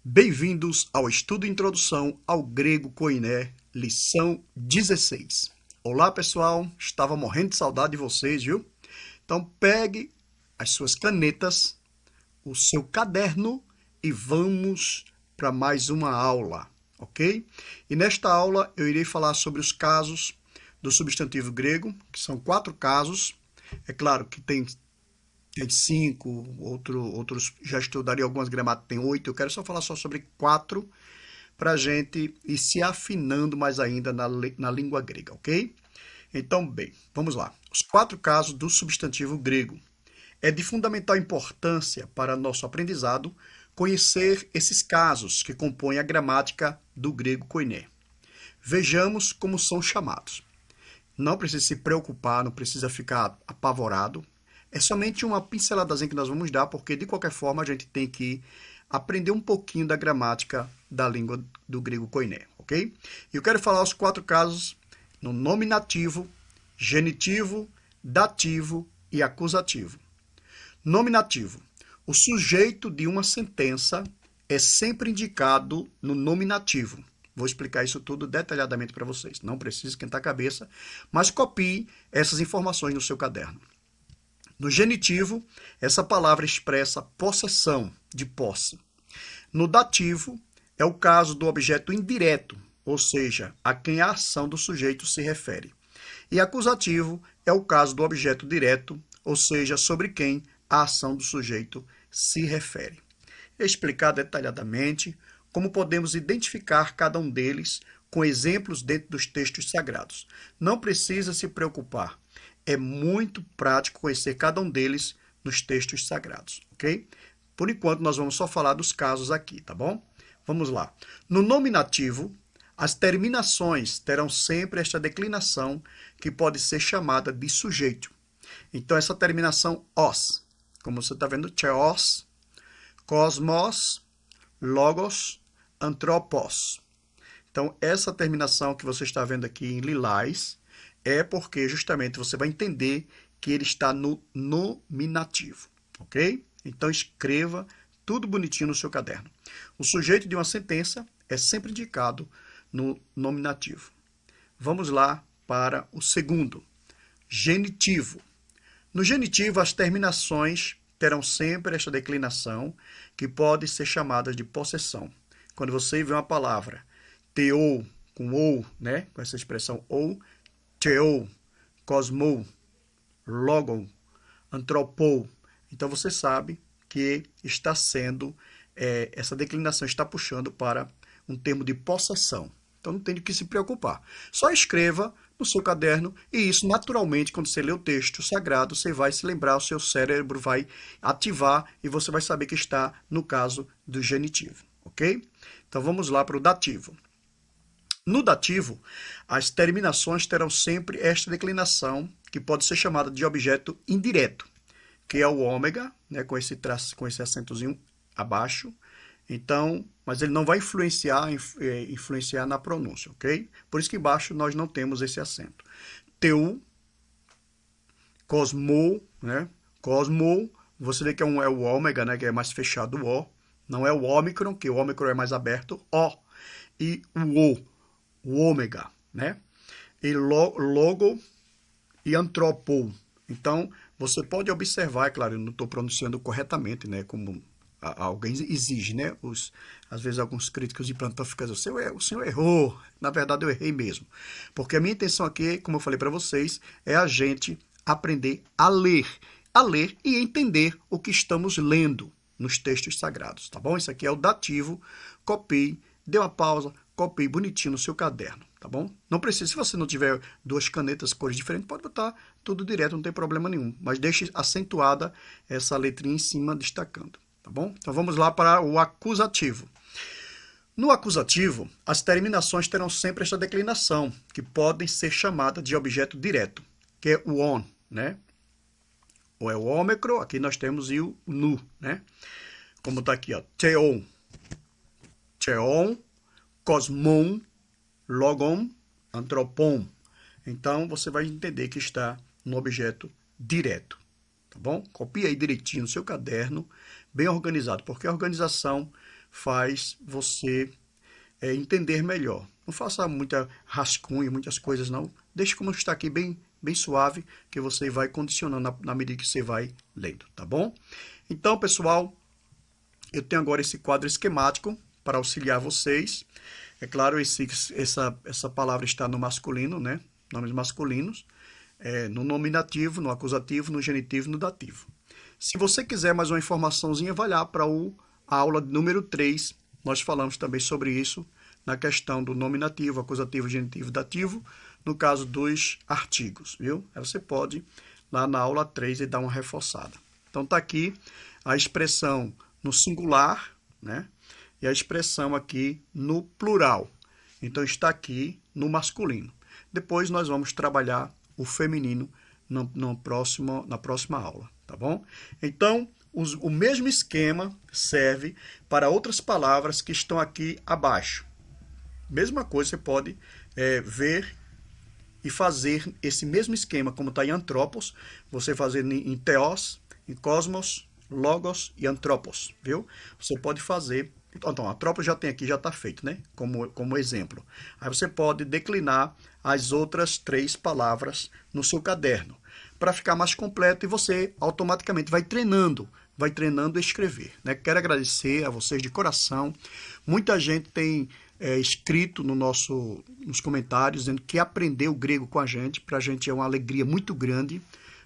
Bem-vindos ao estudo Introdução ao Grego Koiné, lição 16. Olá, pessoal, estava morrendo de saudade de vocês, viu? Então, pegue as suas canetas, o seu caderno e vamos para mais uma aula, ok? E nesta aula eu irei falar sobre os casos do substantivo grego, que são 4 casos. É claro que tem 5, outros já estudaria algumas gramáticas, tem 8. Eu quero só falar só sobre 4 para a gente ir se afinando mais ainda na língua grega, ok? Então, bem, vamos lá. Os 4 casos do substantivo grego. É de fundamental importância para nosso aprendizado conhecer esses casos que compõem a gramática do grego koiné. Vejamos como são chamados. Não precisa se preocupar, não precisa ficar apavorado. É somente uma pinceladazinha que nós vamos dar, porque de qualquer forma a gente tem que aprender um pouquinho da gramática da língua do grego koiné, ok? E eu quero falar os 4 casos no nominativo, genitivo, dativo e acusativo. Nominativo. O sujeito de uma sentença é sempre indicado no nominativo. Vou explicar isso tudo detalhadamente para vocês. Não precisa esquentar a cabeça, mas copie essas informações no seu caderno. No genitivo, essa palavra expressa possessão, de posse. No dativo, é o caso do objeto indireto, ou seja, a quem a ação do sujeito se refere. E acusativo é o caso do objeto direto, ou seja, sobre quem a ação do sujeito se refere. Explicar detalhadamente como podemos identificar cada um deles com exemplos dentro dos textos sagrados. Não precisa se preocupar. É muito prático conhecer cada um deles nos textos sagrados, ok? Por enquanto, nós vamos só falar dos casos aqui, tá bom? Vamos lá. No nominativo, as terminações terão sempre esta declinação que pode ser chamada de sujeito. Então, essa terminação os, como você está vendo, theos, cosmos, logos, anthropos. Então, essa terminação que você está vendo aqui em lilás é porque justamente você vai entender que ele está no nominativo, ok? Então, escreva tudo bonitinho no seu caderno. O sujeito de uma sentença é sempre indicado no nominativo. Vamos lá para o segundo, genitivo. No genitivo, as terminações terão sempre esta declinação, que pode ser chamada de possessão. Quando você vê uma palavra teou, com ou, né? Com essa expressão ou, teou, cosmou, logon, antropou. Então você sabe que está sendo, essa declinação está puxando para um termo de possessão. Então não tem de que se preocupar. Só escreva no seu caderno e isso naturalmente, quando você lê o texto sagrado, você vai se lembrar, o seu cérebro vai ativar e você vai saber que está no caso do genitivo, ok? Então vamos lá para o dativo. No dativo, as terminações terão sempre esta declinação, que pode ser chamada de objeto indireto, que é o ômega, né, com esse acentozinho abaixo. Então, mas ele não vai influenciar na pronúncia, ok? Por isso que embaixo nós não temos esse acento. Teu, cosmou, né? Cosmou, você vê que é o ômega, né, que é mais fechado o O. Não é o ômicron, que o ômicron é mais aberto, O. E o ômega, né? E logo e antropou. Então, você pode observar, é claro, eu não estou pronunciando corretamente, né? Como alguém exige, né? Às vezes alguns críticos de plantão ficam dizendo, o senhor errou. Na verdade, eu errei mesmo. Porque a minha intenção aqui, como eu falei para vocês, é a gente aprender a ler e entender o que estamos lendo nos textos sagrados, tá bom? Isso aqui é o dativo. Copie, dê uma pausa, copie bonitinho no seu caderno, tá bom? Não precisa, se você não tiver 2 canetas, cores diferentes, pode botar tudo direto, não tem problema nenhum. Mas deixe acentuada essa letrinha em cima, destacando, tá bom? Então vamos lá para o acusativo. No acusativo, as terminações terão sempre esta declinação, que podem ser chamadas de objeto direto, que é o on, né? Ou é o ômicron, aqui nós temos o nu, né? Como está aqui, ó, theon, cosmon, logon, antropon. Então, você vai entender que está no objeto direto, tá bom? Copie aí direitinho no seu caderno, bem organizado, porque a organização faz você entender melhor. Não faça muita rascunho, muitas coisas não. Deixe como está aqui bem suave, que você vai condicionando na medida que você vai lendo, tá bom? Então, pessoal, eu tenho agora esse quadro esquemático para auxiliar vocês. É claro, essa palavra está no masculino, né? Nomes masculinos, no nominativo, no acusativo, no genitivo e no dativo. Se você quiser mais uma informaçãozinha, vai lá para a aula número 3. Nós falamos também sobre isso na questão do nominativo, acusativo, genitivo e dativo, no caso dos artigos, viu? Aí você pode, lá na aula 3, dar uma reforçada. Então, está aqui a expressão no singular, né? E a expressão aqui no plural. Então, está aqui no masculino. Depois, nós vamos trabalhar o feminino na próxima aula, tá bom? Então, o mesmo esquema serve para outras palavras que estão aqui abaixo. Mesma coisa, você pode ver e fazer esse mesmo esquema, como está em antropos, você fazer em theos, em cosmos, logos e antropos, viu? Você pode fazer. Então, antropos já tem aqui, já está feito, né? Como exemplo. Aí você pode declinar as outras 3 palavras no seu caderno, para ficar mais completo e você automaticamente vai treinando a escrever, né? Quero agradecer a vocês de coração. Muita gente tem escrito nos comentários dizendo que aprendeu grego com a gente. Para a gente é uma alegria muito grande.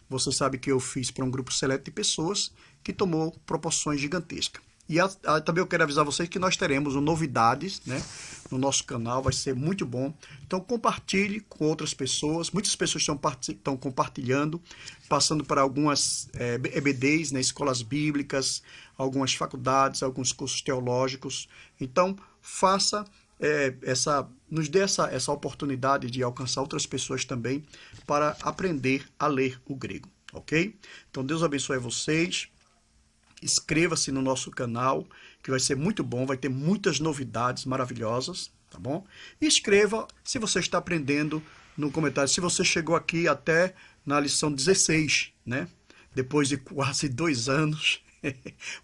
Você sabe que eu fiz para um grupo seleto de pessoas que tomou proporções gigantescas. E também eu quero avisar vocês que nós teremos novidades, né, no nosso canal, vai ser muito bom. Então compartilhe com outras pessoas. Muitas pessoas estão compartilhando, passando para algumas EBDs, né, escolas bíblicas, algumas faculdades, alguns cursos teológicos. Então faça nos dê essa oportunidade de alcançar outras pessoas também para aprender a ler o grego, ok? Então Deus abençoe vocês. Inscreva-se no nosso canal, que vai ser muito bom, vai ter muitas novidades maravilhosas, tá bom? E escreva se você está aprendendo no comentário, se você chegou aqui até na lição 16, né? Depois de quase 2 anos,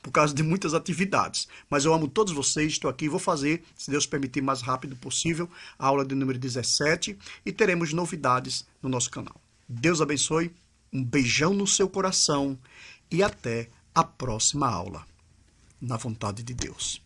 por causa de muitas atividades. Mas eu amo todos vocês, estou aqui, vou fazer, se Deus permitir, mais rápido possível, a aula de número 17 e teremos novidades no nosso canal. Deus abençoe, um beijão no seu coração e até a próxima aula, na vontade de Deus.